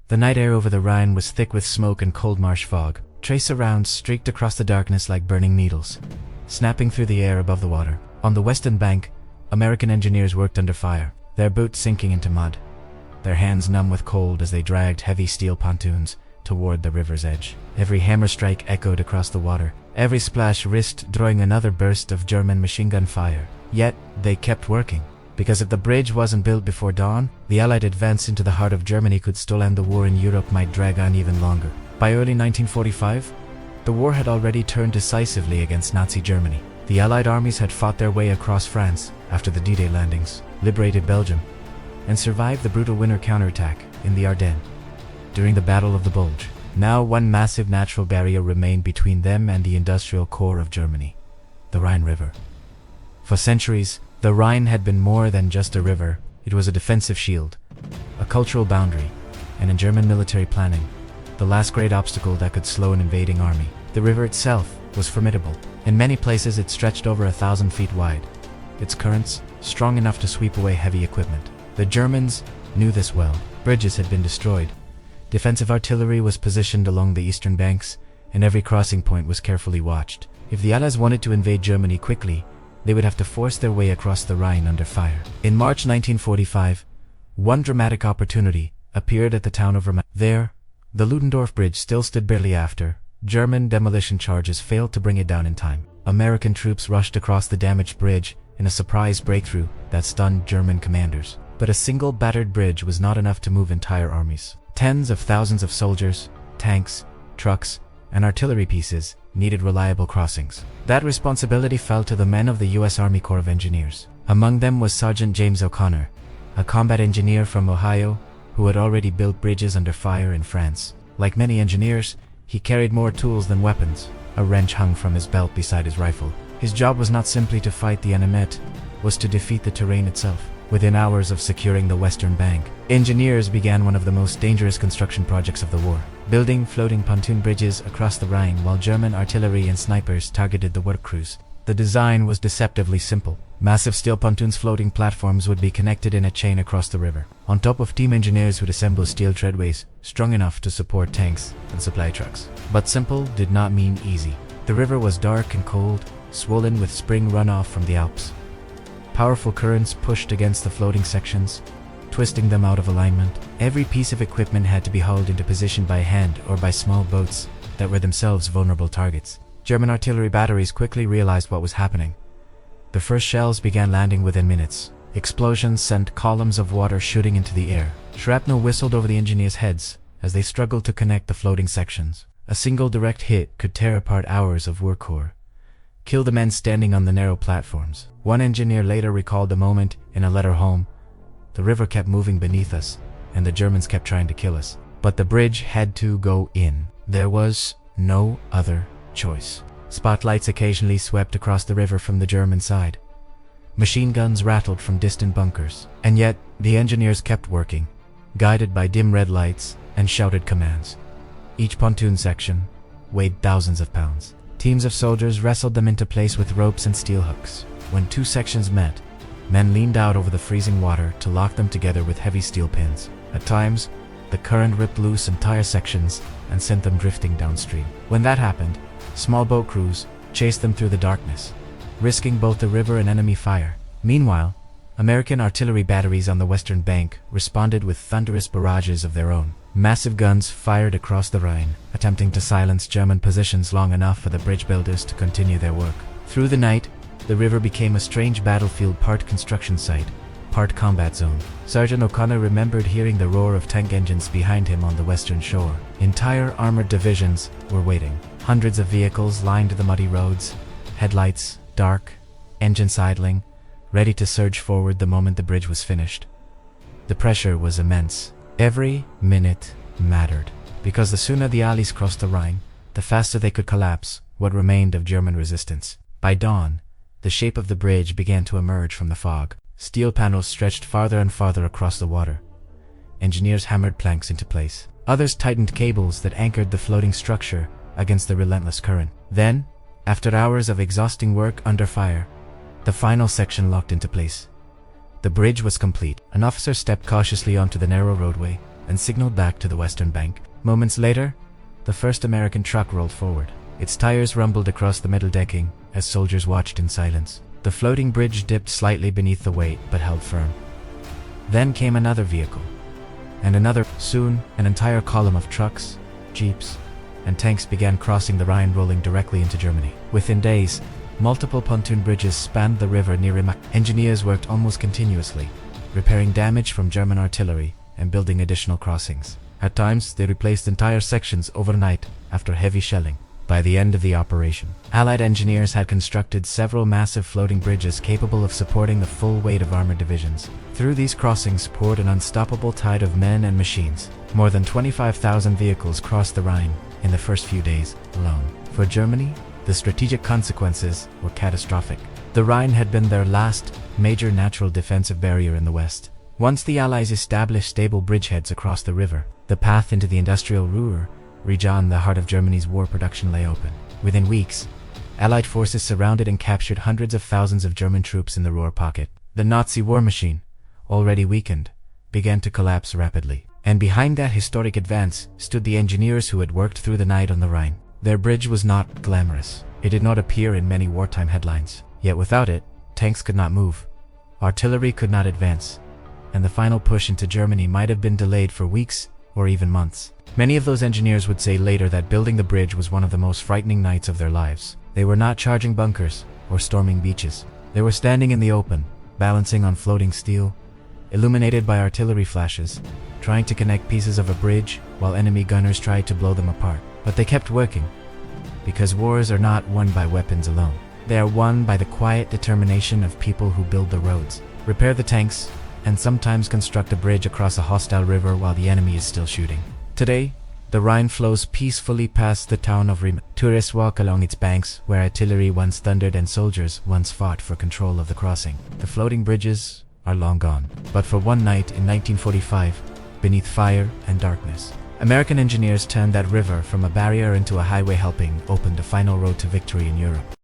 The night air over the Rhine was thick with smoke and cold marsh fog. Tracer rounds streaked across the darkness like burning needles, snapping through the air above the water. On the western bank, American engineers worked under fire, their boots sinking into mud, their hands numb with cold as they dragged heavy steel pontoons toward the river's edge. Every hammer strike echoed across the water, every splash risked drawing another burst of German machine gun fire. Yet, they kept working. Because if the bridge wasn't built before dawn, the Allied advance into the heart of Germany could still end the war in Europe might drag on even longer. By early 1945, the war had already turned decisively against Nazi Germany. The Allied armies had fought their way across France after the D-Day landings, liberated Belgium, and survived the brutal winter counterattack in the Ardennes during the Battle of the Bulge. Now one massive natural barrier remained between them and the industrial core of Germany, the Rhine River. For centuries, the Rhine had been more than just a river. It was a defensive shield, a cultural boundary, and in German military planning, the last great obstacle that could slow an invading army. The river itself was formidable. In many places it stretched over 1,000 feet wide, its currents strong enough to sweep away heavy equipment. The Germans knew this well. Bridges had been destroyed. Defensive artillery was positioned along the eastern banks, and every crossing point was carefully watched. If the Allies wanted to invade Germany quickly, they would have to force their way across the Rhine under fire. In March 1945, one dramatic opportunity appeared at the town of Rhine. There, the Ludendorff Bridge still stood barely after German demolition charges failed to bring it down in time. American troops rushed across the damaged bridge in a surprise breakthrough that stunned German commanders. But a single battered bridge was not enough to move entire armies. Tens of thousands of soldiers, tanks, trucks, and artillery pieces needed reliable crossings. That responsibility fell to the men of the U.S. Army Corps of Engineers. Among them was Sergeant James O'Connor, a combat engineer from Ohio who had already built bridges under fire in France. Like many engineers, he carried more tools than weapons. A wrench hung from his belt beside his rifle. His job was not simply to fight the enemy, it was to defeat the terrain itself. Within hours of securing the western bank, engineers began one of the most dangerous construction projects of the war, building floating pontoon bridges across the Rhine while German artillery and snipers targeted the work crews. The design was deceptively simple. Massive steel pontoons floating platforms would be connected in a chain across the river. On top of team engineers would assemble steel treadways strong enough to support tanks and supply trucks. But simple did not mean easy. The river was dark and cold, swollen with spring runoff from the Alps. Powerful currents pushed against the floating sections, twisting them out of alignment. Every piece of equipment had to be hauled into position by hand or by small boats that were themselves vulnerable targets. German artillery batteries quickly realized what was happening. The first shells began landing within minutes. Explosions sent columns of water shooting into the air. Shrapnel whistled over the engineers' heads as they struggled to connect the floating sections. A single direct hit could tear apart hours of work, kill the men standing on the narrow platforms. One engineer later recalled the moment in a letter home. The river kept moving beneath us, and the Germans kept trying to kill us. But the bridge had to go in. There was no other choice. Spotlights occasionally swept across the river from the German side. Machine guns rattled from distant bunkers. And yet, the engineers kept working, guided by dim red lights and shouted commands. Each pontoon section weighed thousands of pounds. Teams of soldiers wrestled them into place with ropes and steel hooks. When two sections met, men leaned out over the freezing water to lock them together with heavy steel pins. At times, the current ripped loose entire sections and sent them drifting downstream. When that happened, small boat crews chased them through the darkness, risking both the river and enemy fire. Meanwhile, American artillery batteries on the western bank responded with thunderous barrages of their own. Massive guns fired across the Rhine, attempting to silence German positions long enough for the bridge builders to continue their work. Through the night, the river became a strange battlefield, part construction site, part combat zone. Sergeant O'Connor remembered hearing the roar of tank engines behind him on the western shore. Entire armored divisions were waiting. Hundreds of vehicles lined the muddy roads, headlights dark, engines idling, ready to surge forward the moment the bridge was finished. The pressure was immense. Every minute mattered, because the sooner the Allies crossed the Rhine, the faster they could collapse what remained of German resistance. By dawn, the shape of the bridge began to emerge from the fog. Steel panels stretched farther and farther across the water. Engineers hammered planks into place. Others tightened cables that anchored the floating structure against the relentless current. Then, after hours of exhausting work under fire, the final section locked into place. The bridge was complete. An officer stepped cautiously onto the narrow roadway and signaled back to the western bank. Moments later, the first American truck rolled forward. Its tires rumbled across the metal decking as soldiers watched in silence. The floating bridge dipped slightly beneath the weight but held firm. Then came another vehicle, and another. Soon, an entire column of trucks, jeeps, and tanks began crossing the Rhine, rolling directly into Germany. Within days, multiple pontoon bridges spanned the river near Rhine. Engineers worked almost continuously, repairing damage from German artillery and building additional crossings. At times, they replaced entire sections overnight after heavy shelling. By the end of the operation, Allied engineers had constructed several massive floating bridges capable of supporting the full weight of armored divisions. Through these crossings poured an unstoppable tide of men and machines. More than 25,000 vehicles crossed the Rhine in the first few days alone. For Germany, the strategic consequences were catastrophic. The Rhine had been their last major natural defensive barrier in the West. Once the Allies established stable bridgeheads across the river, the path into the industrial Ruhr region, the heart of Germany's war production, lay open. Within weeks, Allied forces surrounded and captured hundreds of thousands of German troops in the Ruhr pocket. The Nazi war machine, already weakened, began to collapse rapidly. And behind that historic advance stood the engineers who had worked through the night on the Rhine. Their bridge was not glamorous. It did not appear in many wartime headlines. Yet without it, tanks could not move, artillery could not advance, and the final push into Germany might have been delayed for weeks or even months. Many of those engineers would say later that building the bridge was one of the most frightening nights of their lives. They were not charging bunkers or storming beaches. They were standing in the open, balancing on floating steel, illuminated by artillery flashes, trying to connect pieces of a bridge while enemy gunners tried to blow them apart. But they kept working, because wars are not won by weapons alone. They are won by the quiet determination of people who build the roads, repair the tanks, and sometimes construct a bridge across a hostile river while the enemy is still shooting. Today, the Rhine flows peacefully past the town of Rhine. Tourists walk along its banks, where artillery once thundered and soldiers once fought for control of the crossing. The floating bridges are long gone. But for one night in 1945, beneath fire and darkness, American engineers turned that river from a barrier into a highway, helping open the final road to victory in Europe.